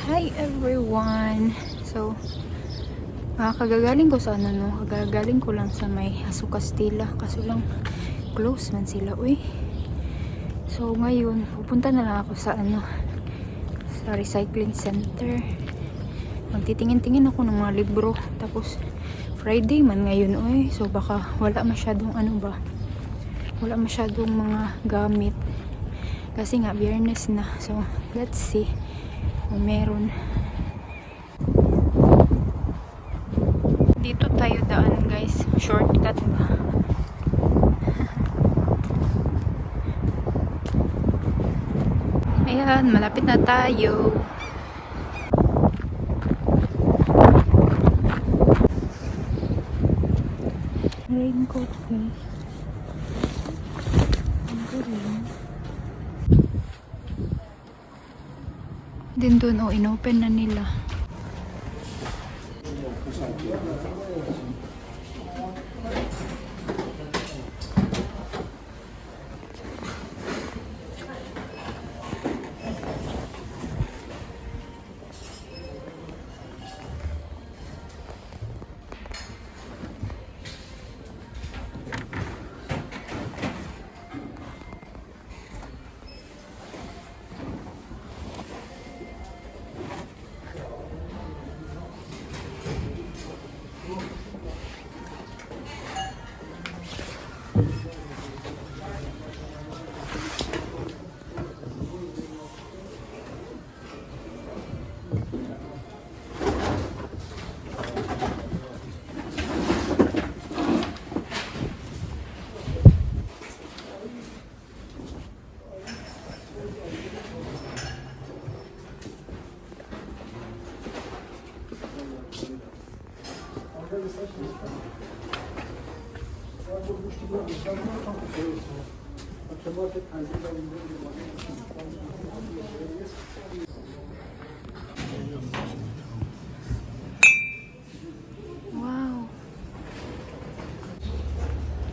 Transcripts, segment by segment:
Hi everyone! So, kagagaling ko sa kagagaling ko lang sa may Aso Castilla, kaso lang close man sila, uy. So ngayon, pupunta na lang ako sa sa recycling center. Magtitingin-tingin ako ng mga libro, tapos Friday man ngayon, uy. So baka wala masyadong wala masyadong mga gamit. Kasi nga, Biyernes na. So, let's see kung meron. Dito tayo daan, guys. Shortcut ba? Ayan, malapit na tayo. Raincoat, guys. Ang galing. Din dun, inopen na nila. Wow.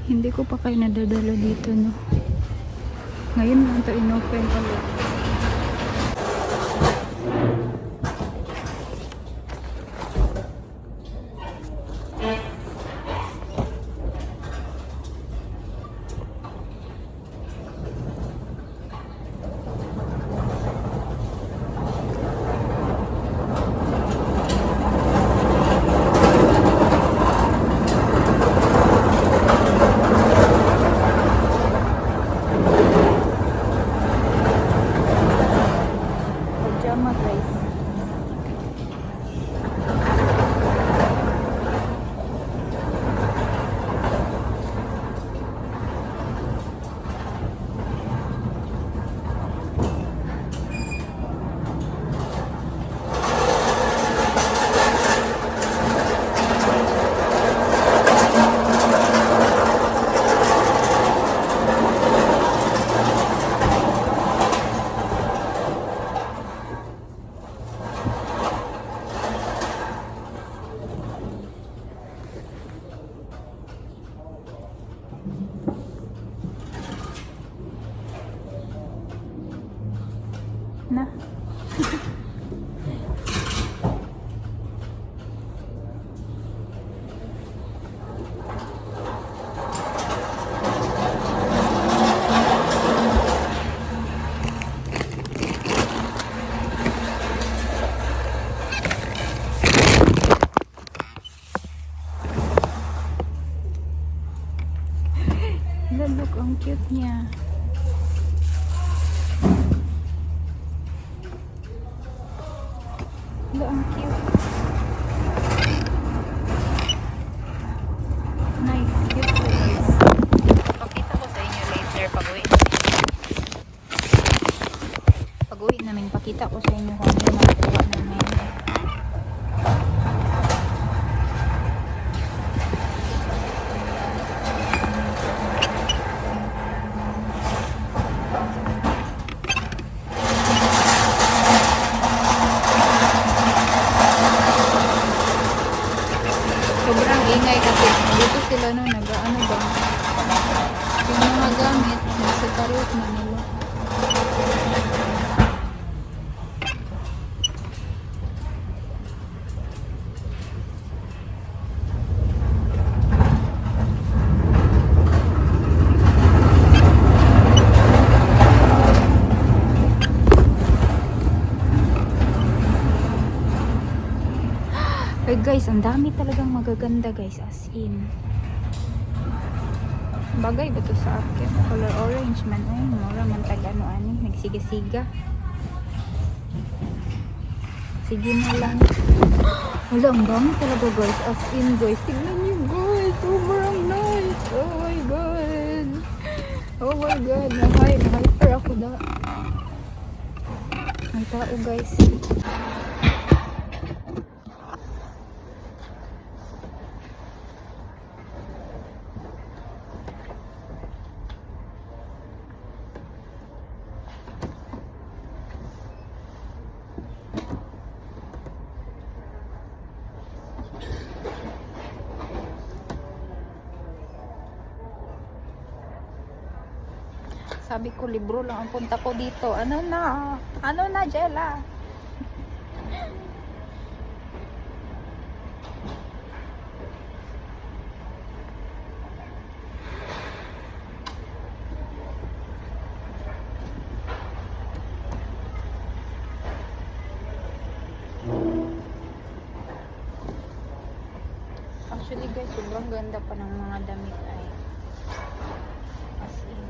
Hindi ko pa kayo nadadala dito, no? Ngayon lang ito inopen ulit. Pajama, guys. Na. Look, ang cute niya. Look, ang cute. Nice, cute guys. Pakita ko sa inyo later pag-uwi. Pag-uwi namin, pakita ko sa inyo kung ano yung magawa namin. Sobrang ingay kasi dito sila nag-ano ba, yung mga gamit nasa parot na nila. Ay guys, ang dami talagang magaganda guys, as in. Bagay ba to sa akin? Color orange man. Ay, mura man taga ano ani. Nagsiga-siga. Sige na lang. Wala, ang dami talaga guys. As in guys. Tingnan niyo guys. Sobrang nice. Oh my god. Oh my god. Na-hyper ako da. Ang tao guys. Sabi ko, libro lang ang punta ko dito. Ano na? Ano na, Jella? Actually guys, sobrang ganda pa ng mga damit ay. As in.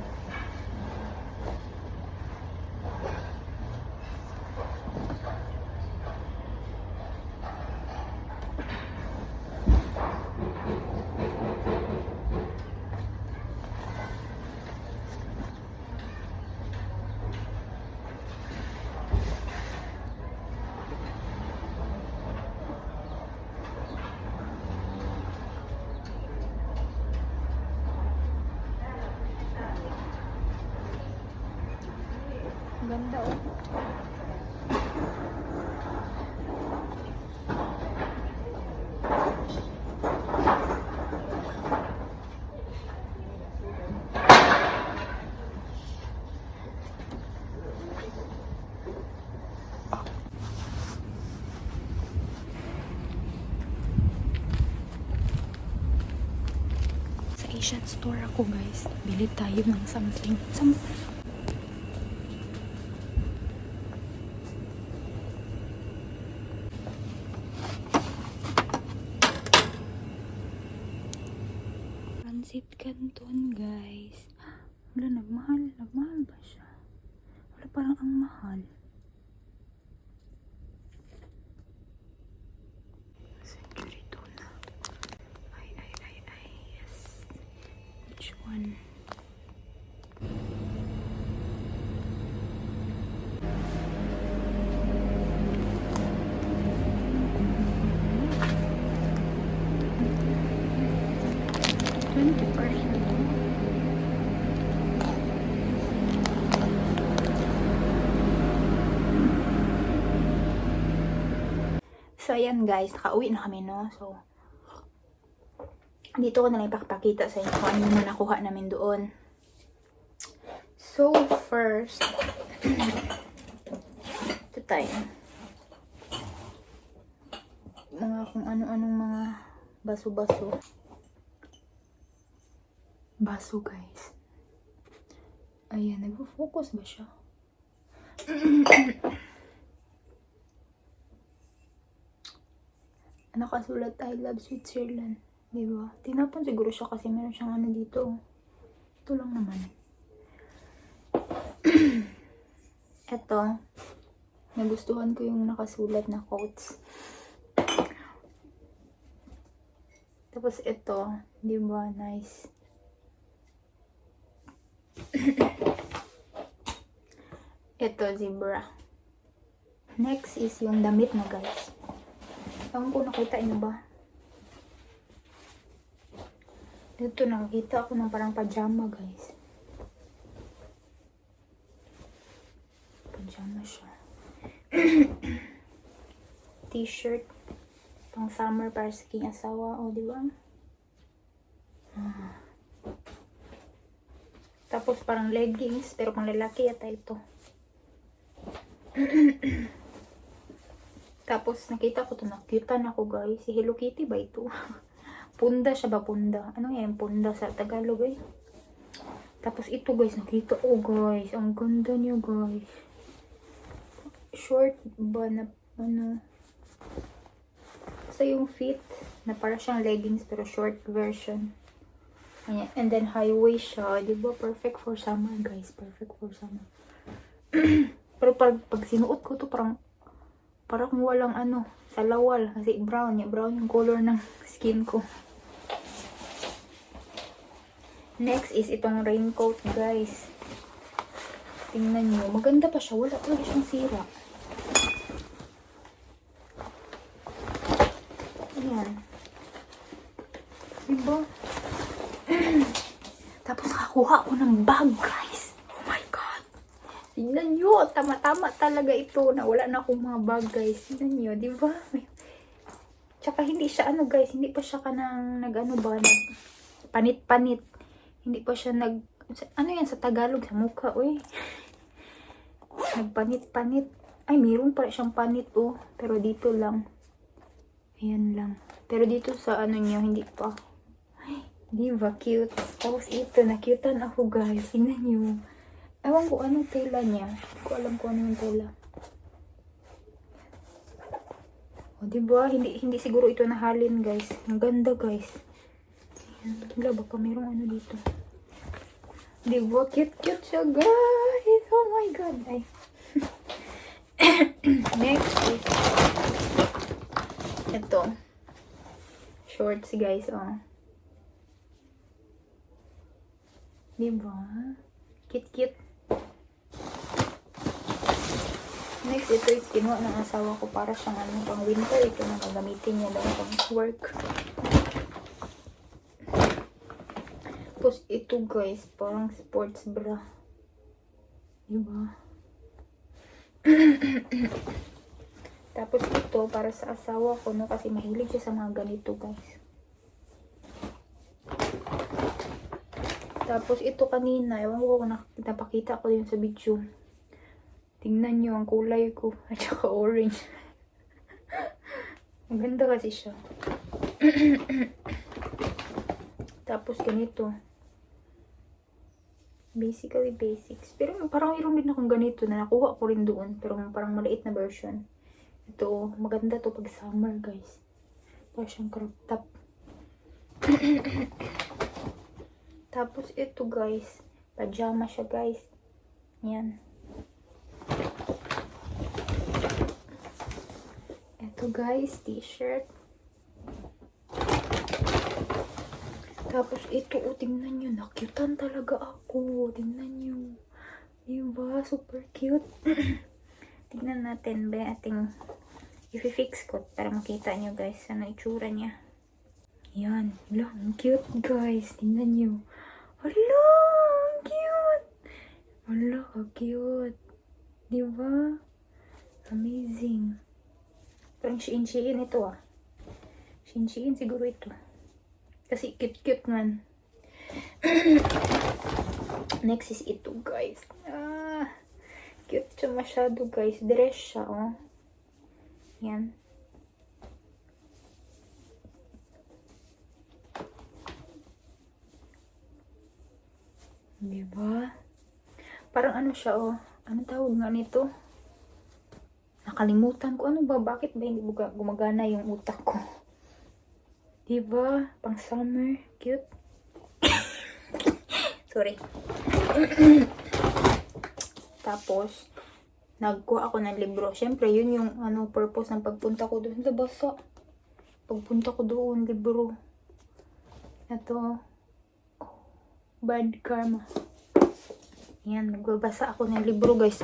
Ganda oh. Sa Asian store ako guys. Bili tayo ng something. Pancit Canton guys. Wala, nagmahal ba siya? Wala, parang ang mahal. Century tuna. Ay, yes. Which one? So, ayan guys, nakauwi na kami, no? So, dito ko na lang ipakita sa inyo kung ano yung nakuha namin doon. So, first, ito tayo. Mga kung ano-anong mga baso-baso. Baso, guys. Ayan, nagpo-focus ba siya? Nakasulat, I love Switzerland. Diba? Tinapon siguro siya kasi meron siyang ano dito. Ito lang naman. Ito. Nagustuhan ko yung nakasulat na quotes. Tapos ito. Diba? Nice. Ito, zebra. Next is yung damit na guys. Ewan ko, nakita niyo ba? Dito nakita ako ng parang pajama guys. Pajama siya. T-shirt. Pang summer para sa king asawa. O, diba? Tapos parang leggings. Pero pang lalaki yata ito. Tapos nakita ko ito. Nakyutan ako guys. Si Hello Kitty ba ito? Punda siya ba? Punda. Ano yan? Punda sa Tagalog eh. Tapos ito guys. Nakita ko guys. Ang ganda niya guys. Short ba na ano? saksa yung fit na para siyang leggings pero short version. Ayan. And then high waist siya. Diba? Perfect for summer, guys. Perfect for summer. Pero pag sinuot ko to, parang walang ano, salawal. Kasi brown. Brown yung color ng skin ko. Next is itong raincoat, guys. Tingnan nyo. Maganda pa siya. Wala talaga siyang sira. Ayan. Diba? Tapos nakakuha ako ng bag, guys. Oh my God. Tingnan nyo. Tama-tama talaga ito. Na wala na akong mga bag, guys. Tingnan nyo. Diba? Tsaka hindi siya ano, guys. Hindi pa siya panit-panit. Hindi pa siya ano yan sa Tagalog? Sa mukha, uy. Nagpanit-panit. Ay, mayroon pa siyang panit, oh. Pero dito lang. Ayan lang. Pero dito sa ano niya, hindi pa. Ay, diba? Cute. Tapos ito, na-cutean ako, guys. Tingnan nyo. Ewan ko anong tela niya. Hindi ko alam kung ano yung tela. O, diba? Hindi siguro ito nahalin, guys. Ang ganda, guys. Ayan. Wala, baka mayroong ano dito. Diba? Cute siya, guys. Oh my God. Ay. Next is ito. Shorts, guys. Oh. Diba? Cute. Next, ito is kinuha ng asawa ko para siyang ano, pang winter. Ito na gagamitin niya daw pang work. Tapos ito, guys, parang sports bra. Diba? Tapos ito, para sa asawa ko, no, kasi mahilig siya sa mga ganito, guys. Tapos ito kanina, ewan ko kung napakita ko yun sa video. Tingnan nyo ang kulay ko, at saka orange. Maganda kasi siya. Tapos ganito. Basically basics. Pero parang mayroon din akong ganito na nakuha ko rin doon. Pero parang maliit na version. Ito, maganda to pag summer, guys. Parang siyang crop top. Tapos ito, guys. Pajama siya, guys. Yan. Ito, guys. T-shirt. Tapos ito, oh, tingnan nyo. Nakyutan talaga ako. Tingnan nyo. Diba? Super cute. Tingnan natin ba ating i-fix ko para makita nyo, guys. Ano itsura niya. Yan. Ang cute, guys. Tingnan nyo. Hala! Ang cute! Hala, ang cute. Diba? Amazing. Parang Shein ito, ah. Shein siguro ito. Kasi cute man. Next is ito, guys. Cute siya masyado, guys. Dress siya, oh. Yan. Diba? Parang ano siya, oh. Ano tawag nga nito? Nakalimutan ko. Ano ba? Bakit ba hindi gumagana yung utak ko? Diba? Pang summer. Cute. Sorry. Tapos, nagkuha ako ng libro. Siyempre, yun yung ano, purpose ng pagpunta ko doon. Nabasa. Pagpunta ko doon, libro. Ito. Bad Karma. Yan, nagbabasa ako ng libro, guys.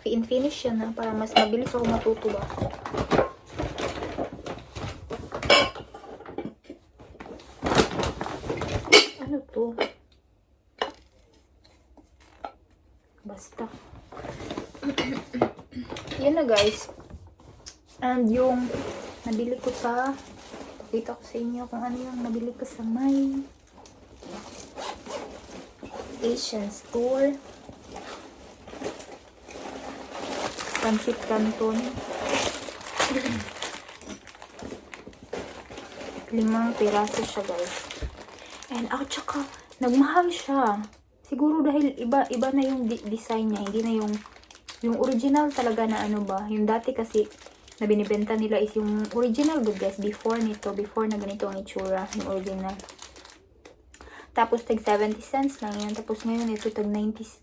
Finish yan, ha, para mas mabilis ako matuto ba. Ano to? Basta. Yan na, guys. And yung nabili ko sa, pakita ko sa inyo kung ano yung nabili ko sa may Asian store. Pancit Canton. 5 piraso siya, guys. And tsaka nagmahal siya. Siguro dahil iba na yung design niya, hindi na yung original talaga na ano ba. Yung dati kasi na binibenta nila is yung original good guys. Before nito, before na ganito ang itsura, yung original. Tapos tag 70 cents lang yan. Tapos ngayon ito tag 95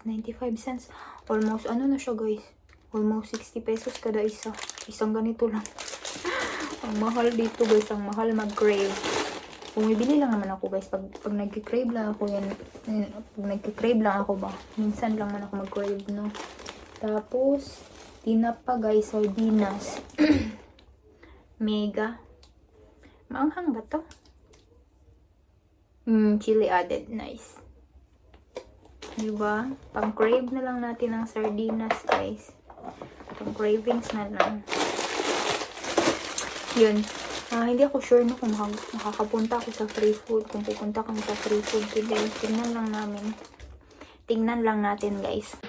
cents. Almost ano na siya guys. Almost 60 pesos kada isa. Isang ganito lang. Ang mahal dito guys. Ang mahal mag-crave. Bumibili lang naman ako guys. Pag nag-crave lang ako yan. Pag nag-crave lang ako ba. Minsan lang man ako mag-crave no. Tapos tinapa guys. Sardinas. Mega. Maanghang ba to? Chili added. Nice. Diba? Pang-crave na lang natin ang sardinas, guys. Pang-cravings na lang. Yun. Hindi ako sure no kung makakapunta ako sa free food. Kung pupunta kami sa free food today. Tingnan lang namin. Tingnan lang natin, guys.